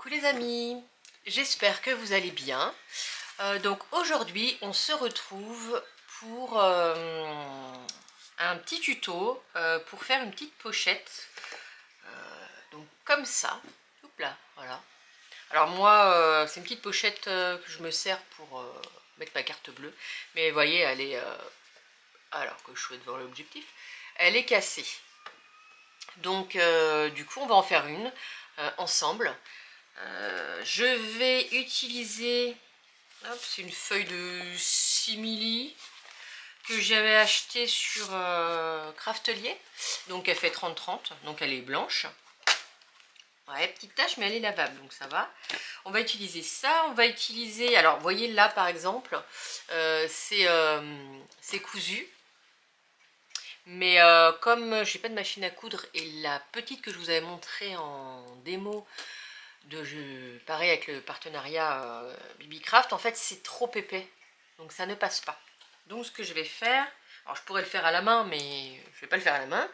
Coucou les amis, j'espère que vous allez bien. Donc aujourd'hui on se retrouve pour un petit tuto pour faire une petite pochette. Donc comme ça, hop là, voilà. Alors moi c'est une petite pochette que je me sers pour mettre ma carte bleue. Mais vous voyez elle est, alors que je suis devant l'objectif, elle est cassée. Donc du coup on va en faire une ensemble. Je vais utiliser, c'est une feuille de simili que j'avais acheté sur Craftelier, donc elle fait 30-30, donc elle est blanche. Ouais, petite tache mais elle est lavable donc ça va. On va utiliser ça, on va utiliser, alors vous voyez là par exemple, c'est cousu. Mais comme j'ai pas de machine à coudre et la petite que je vous avais montrée en démo, pareil avec le partenariat Bibicraft, en fait c'est trop épais, donc ça ne passe pas. Donc ce que je vais faire, alors je pourrais le faire à la main, mais je vais pas le faire à la main.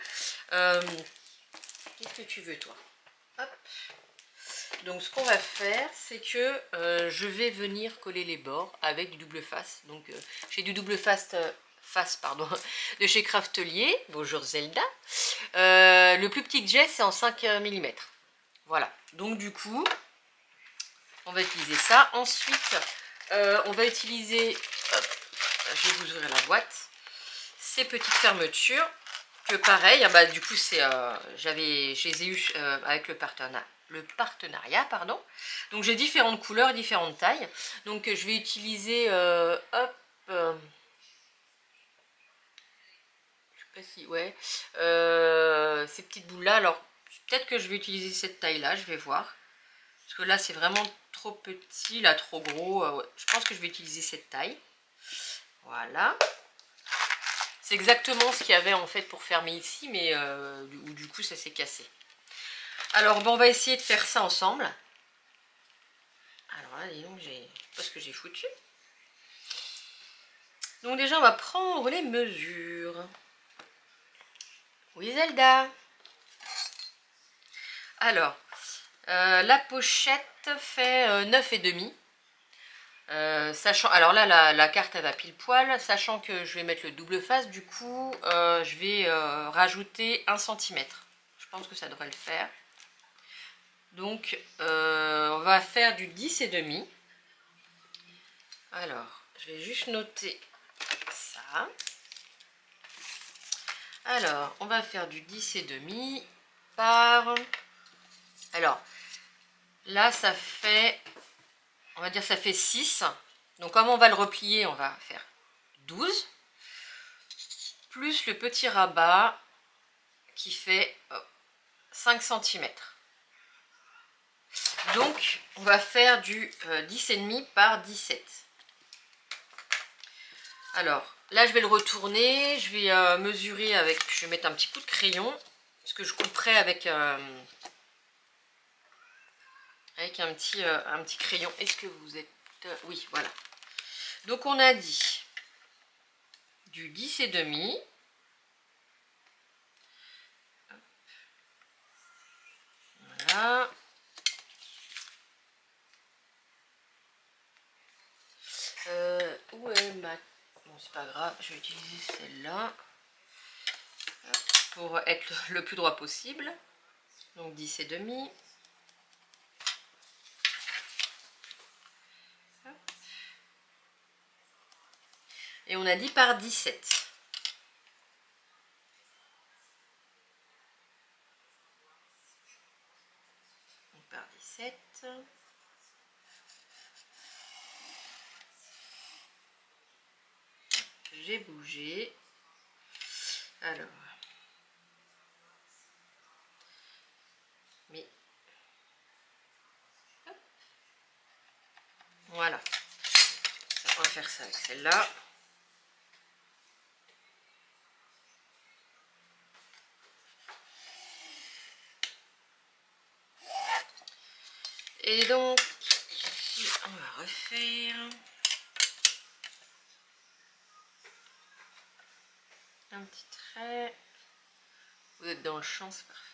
Qu'est-ce que tu veux toi? Hop. Donc ce qu'on va faire, c'est que je vais venir coller les bords avec du double face. Donc j'ai du double face pardon, de chez Craftelier. Bonjour Zelda. Le plus petit que j'ai, c'est en 5 mm. Voilà, donc du coup, on va utiliser ça. Ensuite, on va utiliser, hop, je vais vous ouvrir la boîte, ces petites fermetures, que pareil, bah, du coup, je les ai eu avec le partenariat, pardon. Donc j'ai différentes couleurs, différentes tailles. Donc je vais utiliser, hop, je sais pas si, ouais, ces petites boules-là. Alors peut-être que je vais utiliser cette taille-là, je vais voir. Parce que là, c'est vraiment trop petit, là, trop gros. Ouais. Je pense que je vais utiliser cette taille. Voilà. C'est exactement ce qu'il y avait en fait pour fermer ici, mais du coup, ça s'est cassé. Alors, bon, on va essayer de faire ça ensemble. Alors là, dis donc, je sais pas ce que j'ai foutu. Donc déjà, on va prendre les mesures. Oui, Zelda. Alors, la pochette fait 9,5. Sachant, alors là la carte elle va pile poil, sachant que je vais mettre le double face, du coup je vais rajouter 1 cm. Je pense que ça devrait le faire. Donc on va faire du 10,5. Alors je vais juste noter ça. Alors on va faire du 10,5 par, alors là ça fait, on va dire ça fait 6. Donc comme on va le replier, on va faire 12. Plus le petit rabat qui fait 5 cm. Donc on va faire du 10,5 par 17. Alors là je vais le retourner, je vais mesurer avec, je vais mettre un petit coup de crayon, parce que je couperai avec un petit crayon. Est-ce que vous êtes... oui, voilà. Donc on a dit du 10,5. Voilà. Où est ma... Bon, c'est pas grave, je vais utiliser celle-là pour être le plus droit possible. Donc 10,5. Et on a dit par 17. Donc par 17. J'ai bougé. Alors. Mais. Hop. Voilà. On va faire ça avec celle-là. Et donc, ici, on va refaire un petit trait. Vous êtes dans le champ, c'est parfait.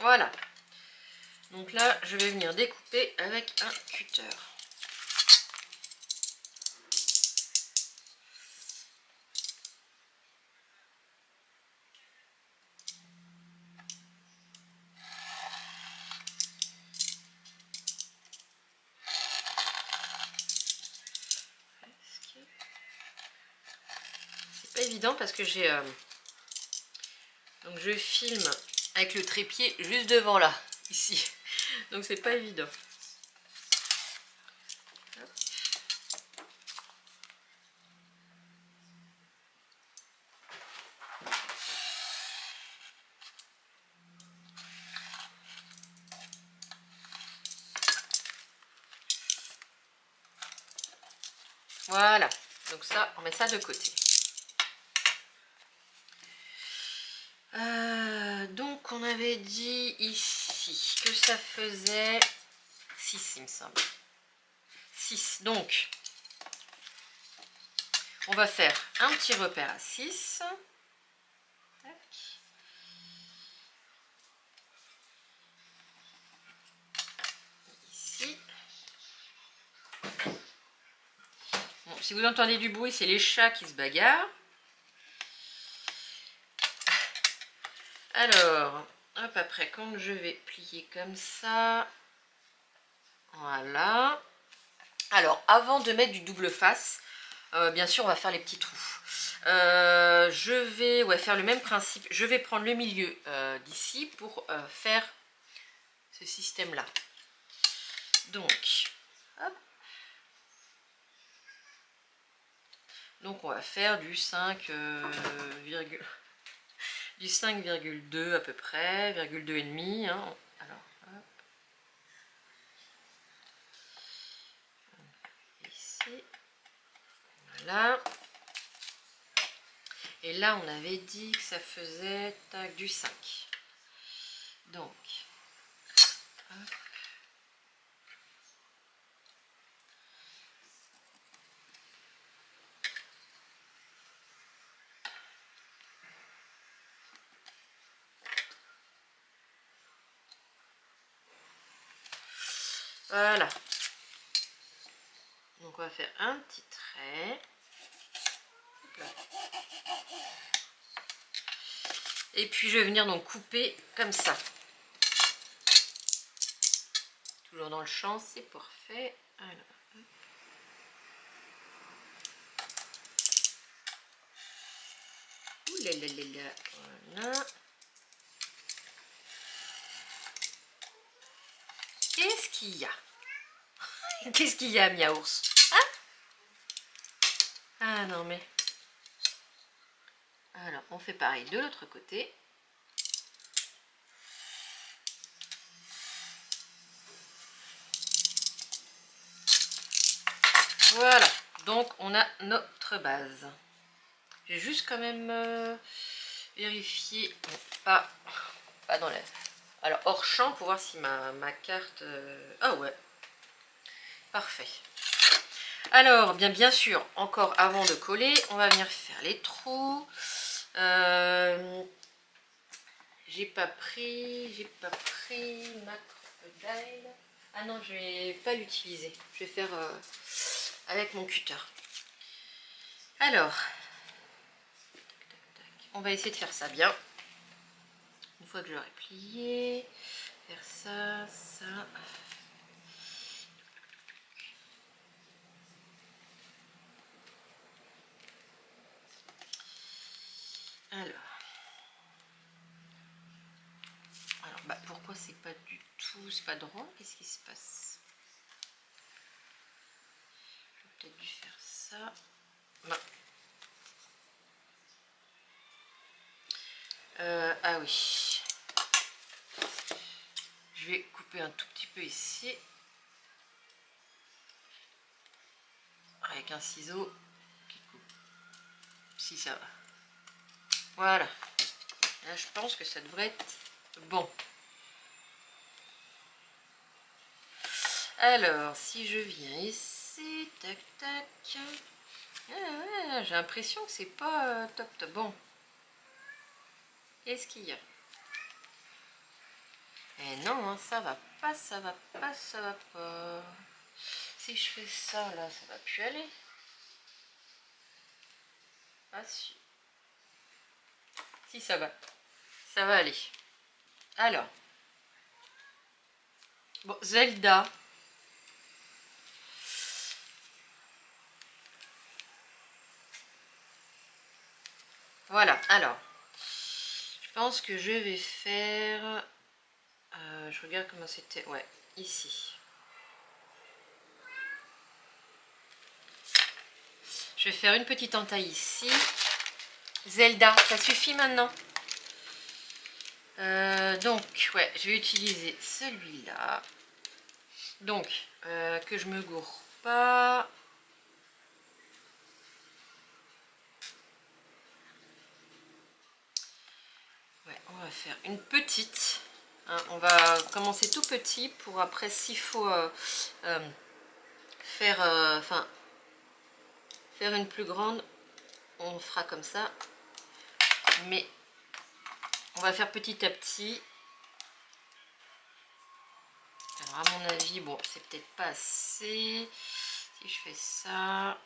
Voilà. Donc là, je vais venir découper avec un cutter. C'est pas évident parce que j'ai... Donc je filme avec le trépied juste devant là, ici. Donc c'est pas évident. Hop. Voilà, donc ça, on met ça de côté. Donc on avait dit ici que ça faisait 6, il me semble. 6, donc on va faire un petit repère à 6. Ici. Bon, si vous entendez du bruit, c'est les chats qui se bagarrent. Alors, hop, après, quand je vais plier comme ça, voilà. Alors, avant de mettre du double face, bien sûr, on va faire les petits trous. Je vais faire le même principe. Je vais prendre le milieu d'ici pour faire ce système-là. Donc, hop. Donc, on va faire du 5,2 à peu près, 2,5. Hein. Alors, hop. Ici. Voilà. Et là, on avait dit que ça faisait tac, du 5. Donc, hop. Voilà. Donc, on va faire un petit trait. Là. Et puis, je vais venir donc couper comme ça. Toujours dans le champ, c'est parfait. Alors, ouh là là là là. Voilà. Qu'est-ce qu'il y a? Qu'est-ce qu'il y a, Miaours? Hein? Ah non, mais... Alors, on fait pareil de l'autre côté. Voilà, donc on a notre base. J'ai juste quand même vérifié, bon, pas dans la... Alors hors champ pour voir si ma carte... Ah ouais, parfait. Alors, bien sûr, encore avant de coller, on va venir faire les trous. J'ai pas pris ma crocodile. Ah non, je vais pas l'utiliser. Je vais faire avec mon cutter. Alors, on va essayer de faire ça bien. Une fois que j'aurai plié, faire ça, ça. Alors bah, pourquoi c'est pas du tout, c'est pas droit? Qu'est-ce qui se passe? J'aurais peut-être dû faire ça. Non. Ah oui. Je vais couper un tout petit peu ici. Avec un ciseau qui coupe. Si ça va. Voilà. Là, je pense que ça devrait être bon. Alors, si je viens ici, tac, tac. Ah, j'ai l'impression que c'est pas top top. Bon. Qu'est-ce qu'il y a? Et non, hein, ça va pas, ça va pas, ça va pas. Si je fais ça, là, ça va plus aller. Ah si. Si, ça va. Ça va aller. Alors. Bon, Zelda. Voilà, alors. Je pense que je vais faire... je regarde comment c'était. Ouais, ici. Je vais faire une petite entaille ici. Zelda, ça suffit maintenant. Donc, ouais, je vais utiliser celui-là. Donc, que je me gourre pas. Ouais, on va faire une petite. Hein, on va commencer tout petit pour après, s'il faut faire, faire une plus grande, on fera comme ça. Mais on va faire petit à petit. Alors à mon avis, bon, c'est peut-être pas assez. Si je fais ça...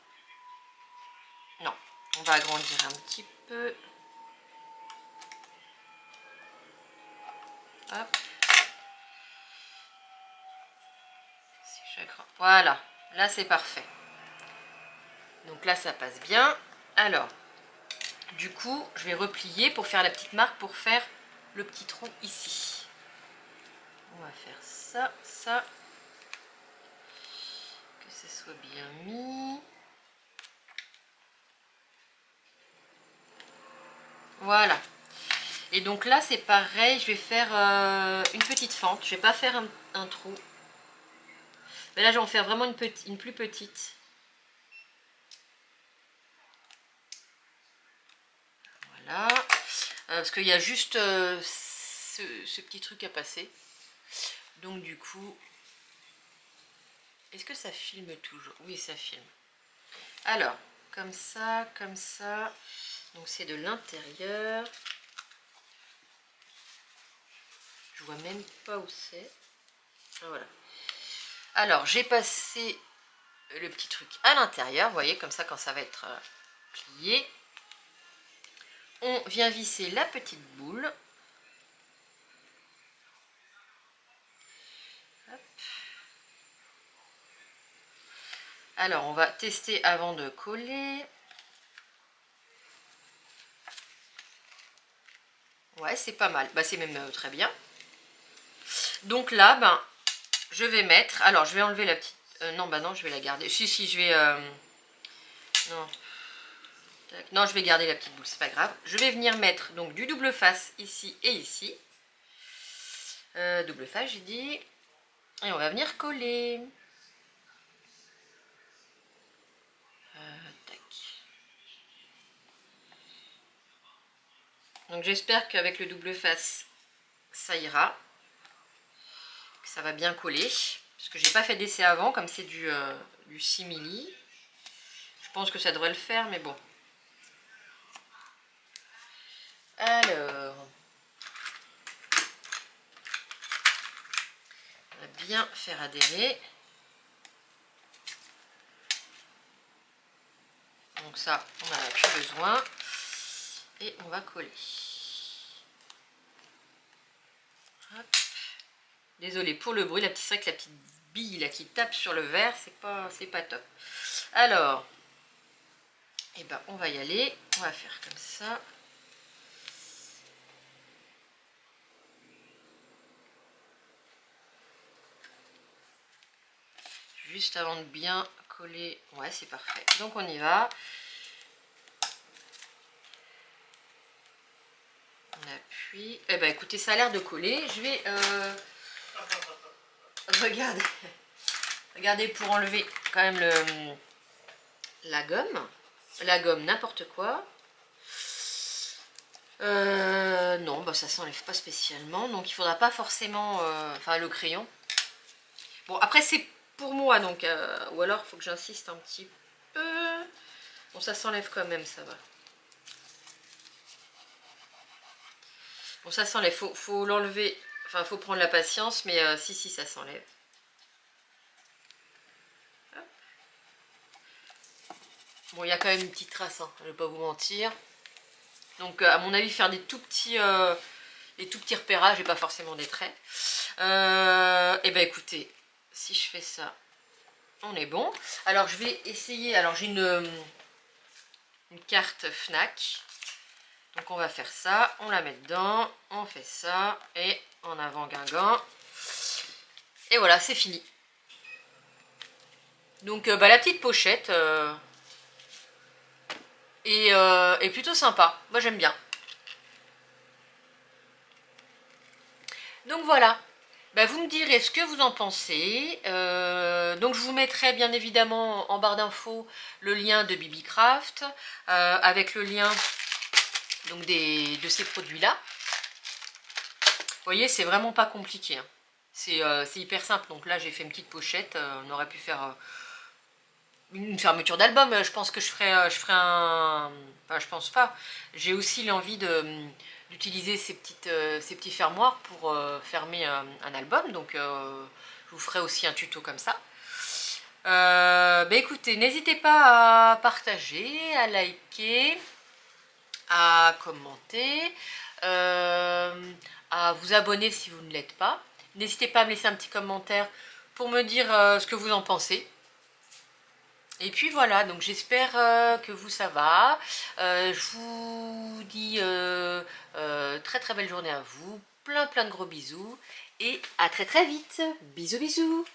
Non, on va agrandir un petit peu. Hop. Si j'agrandis. Voilà, là c'est parfait. Donc là ça passe bien. Alors, du coup, je vais replier pour faire la petite marque, pour faire le petit trou ici. On va faire ça, ça. Que ce soit bien mis. Voilà. Et donc là, c'est pareil, je vais faire une petite fente. Je vais pas faire un trou. Mais là, je vais en faire vraiment une plus petite. Voilà. Parce qu'il y a juste ce petit truc à passer. Donc du coup... Est-ce que ça filme toujours? Oui, ça filme. Alors, comme ça, comme ça. Donc c'est de l'intérieur. Je vois même pas où c'est. Voilà. Alors, j'ai passé le petit truc à l'intérieur. Vous voyez, comme ça, quand ça va être plié. On vient visser la petite boule. Hop. Alors, on va tester avant de coller. Ouais, c'est pas mal. Bah, c'est même très bien. Donc là, ben, je vais mettre... Alors, je vais enlever la petite... non, bah non, je vais la garder. Si, je vais... non. Non, je vais garder la petite boule, c'est pas grave. Je vais venir mettre donc du double face ici et ici. Double face, j'ai dit. Et on va venir coller. Tac. Donc j'espère qu'avec le double face, ça ira. Que ça va bien coller. Parce que j'ai pas fait d'essai avant, comme c'est du 6 milli. Je pense que ça devrait le faire, mais bon. Alors, on va bien faire adhérer. Donc ça, on n'en a plus besoin. Et on va coller. Hop. Désolée pour le bruit, c'est vrai que la petite bille là, qui tape sur le verre, c'est pas top. Alors, eh ben, on va y aller. On va faire comme ça. Juste avant de bien coller. Ouais, c'est parfait. Donc on y va. On appuie. Eh ben écoutez, ça a l'air de coller. Je vais regardez pour enlever quand même la gomme. La gomme, n'importe quoi. Non, bah ça s'enlève pas spécialement. Donc il faudra pas forcément... enfin, le crayon. Bon, après c'est pour moi, donc... ou alors il faut que j'insiste un petit peu. Bon, ça s'enlève quand même, ça va. Bon, ça s'enlève. Faut l'enlever Enfin, il faut prendre la patience, mais si, ça s'enlève. Bon, il y a quand même une petite trace, hein, je ne vais pas vous mentir. Donc, à mon avis, faire des tout petits repérages et pas forcément des traits. Et ben écoutez, si je fais ça, on est bon. Alors, je vais essayer. Alors, j'ai une carte Fnac. Donc, on va faire ça. On la met dedans. On fait ça. Et en avant Guingamp. Et voilà, c'est fini. Donc, la petite pochette est plutôt sympa. Moi, j'aime bien. Donc, voilà. Vous me direz ce que vous en pensez. Donc je vous mettrai bien évidemment en barre d'infos le lien de BBcraft avec le lien donc de ces produits-là. Vous voyez, c'est vraiment pas compliqué, hein. C'est hyper simple. Donc là, j'ai fait une petite pochette. On aurait pu faire une fermeture d'album. Je pense que je ferai un... Enfin, je pense pas. J'ai aussi l'envie d'utiliser ces petits fermoirs pour fermer un album. Donc, je vous ferai aussi un tuto comme ça. Écoutez, n'hésitez pas à partager, à liker, à commenter, à vous abonner si vous ne l'êtes pas. N'hésitez pas à me laisser un petit commentaire pour me dire ce que vous en pensez. Et puis voilà, donc j'espère que vous ça va. Je vous dis très très belle journée à vous. Plein de gros bisous. Et à très très vite. Bisous bisous.